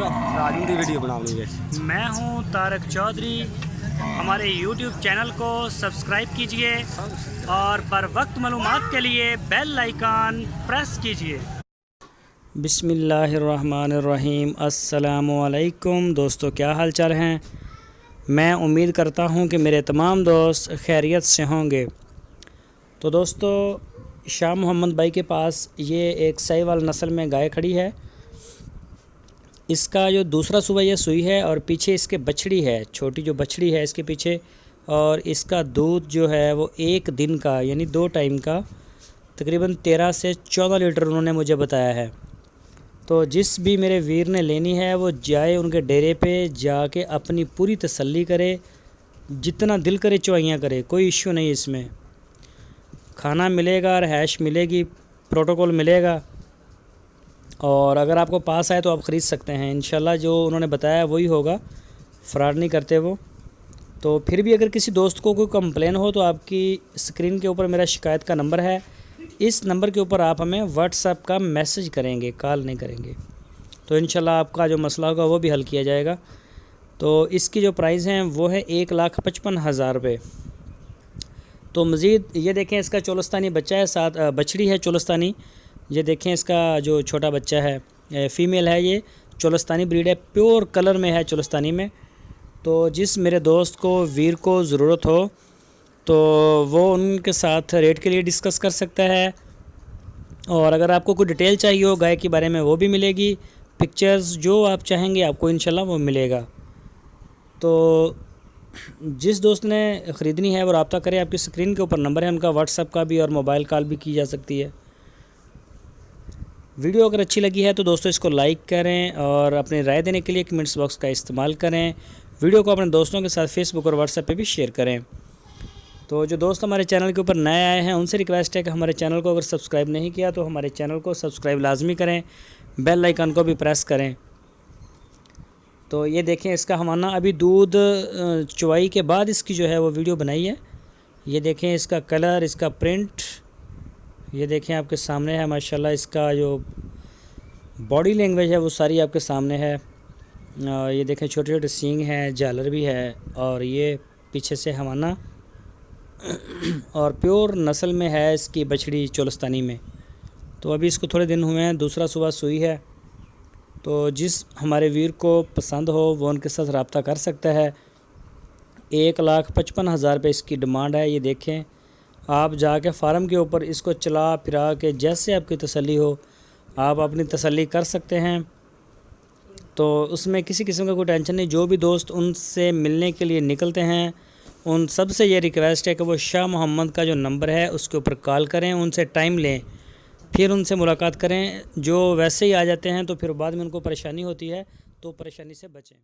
राजू की वीडियो बनानी है। मैं हूं तारक चौधरी। हमारे YouTube चैनल को सब्सक्राइब कीजिए और बर वक्त मालूमात के लिए बेल आइकन प्रेस कीजिए। बिस्मिल्लाहिर्रहमानिर्रहीम। अस्सलामुअलैकुम दोस्तों, क्या हाल चाल हैं। मैं उम्मीद करता हूं कि मेरे तमाम दोस्त खैरियत से होंगे। तो दोस्तों, शाह मोहम्मद भाई के पास ये एक साहिवाल नस्ल में गाय खड़ी है। इसका जो दूसरा सुबह ये सुई है और पीछे इसके बछड़ी है, छोटी जो बछड़ी है इसके पीछे। और इसका दूध जो है वो एक दिन का यानी 2 टाइम का तकरीबन 13 से 14 लीटर उन्होंने मुझे बताया है। तो जिस भी मेरे वीर ने लेनी है वो जाए उनके डेरे पे जाके अपनी पूरी तसल्ली करे, जितना दिल करे चुवाइयाँ करे, कोई इश्यू नहीं इसमें। खाना मिलेगा, रहायश मिलेगी, प्रोटोकॉल मिलेगा। और अगर आपको पास आए तो आप ख़रीद सकते हैं। इंशाल्लाह जो उन्होंने बताया वही होगा, फ्रॉड नहीं करते वो। तो फिर भी अगर किसी दोस्त को कोई कंप्लेन हो तो आपकी स्क्रीन के ऊपर मेरा शिकायत का नंबर है। इस नंबर के ऊपर आप हमें व्हाट्सएप का मैसेज करेंगे, कॉल नहीं करेंगे। तो इंशाल्लाह आपका जो मसला होगा वो भी हल किया जाएगा। तो इसकी जो प्राइस है वो है 1,55,000 रुपये। तो मज़ीद ये देखें, इसका चोलस्तानी बच्चा है, साथ बछड़ी है चोलस्तानी। ये देखें, इसका जो छोटा बच्चा है फ़ीमेल है, ये चोलस्तानी ब्रीड है, प्योर कलर में है चोलस्तानी में। तो जिस मेरे दोस्त को वीर को ज़रूरत हो तो वो उनके साथ रेट के लिए डिस्कस कर सकता है। और अगर आपको कोई डिटेल चाहिए हो गाय के बारे में वो भी मिलेगी। पिक्चर्स जो आप चाहेंगे आपको इंशाल्लाह वो मिलेगा। तो जिस दोस्त ने ख़रीदनी है वो रब्ता करें। आपकी स्क्रीन के ऊपर नंबर है उनका, व्हाट्सएप का भी और मोबाइल कॉल भी की जा सकती है। वीडियो अगर अच्छी लगी है तो दोस्तों इसको लाइक करें और अपनी राय देने के लिए कमेंट्स बॉक्स का इस्तेमाल करें। वीडियो को अपने दोस्तों के साथ फेसबुक और व्हाट्सएप पे भी शेयर करें। तो जो दोस्त हमारे चैनल के ऊपर नए आए हैं उनसे रिक्वेस्ट है कि हमारे चैनल को अगर सब्सक्राइब नहीं किया तो हमारे चैनल को सब्सक्राइब लाजमी करें, बेल आइकन को भी प्रेस करें। तो ये देखें, इसका हमारा अभी दूध चुवाई के बाद इसकी जो है वो वीडियो बनाई है। ये देखें इसका कलर, इसका प्रिंट, ये देखें आपके सामने है। माशाल्लाह इसका जो बॉडी लैंग्वेज है वो सारी आपके सामने है। ये देखें, छोटे छोटे सींग हैं, झालर भी है। और ये पीछे से हमाना और प्योर नस्ल में है इसकी बछड़ी चोलस्तानी में। तो अभी इसको थोड़े दिन हुए हैं, दूसरा सुबह सुई है। तो जिस हमारे वीर को पसंद हो वो उनके साथ रब्ता कर सकता है। 1,55,000 रुपये इसकी डिमांड है। ये देखें, आप जाके फार्म के ऊपर इसको चला फिरा के जैसे आपकी तसल्ली हो आप अपनी तसल्ली कर सकते हैं। तो उसमें किसी किस्म का कोई टेंशन नहीं। जो भी दोस्त उनसे मिलने के लिए निकलते हैं उन सब से ये रिक्वेस्ट है कि वो शाह मोहम्मद का जो नंबर है उसके ऊपर कॉल करें, उनसे टाइम लें, फिर उनसे मुलाकात करें। जो वैसे ही आ जाते हैं तो फिर बाद में उनको परेशानी होती है, तो परेशानी से बचें।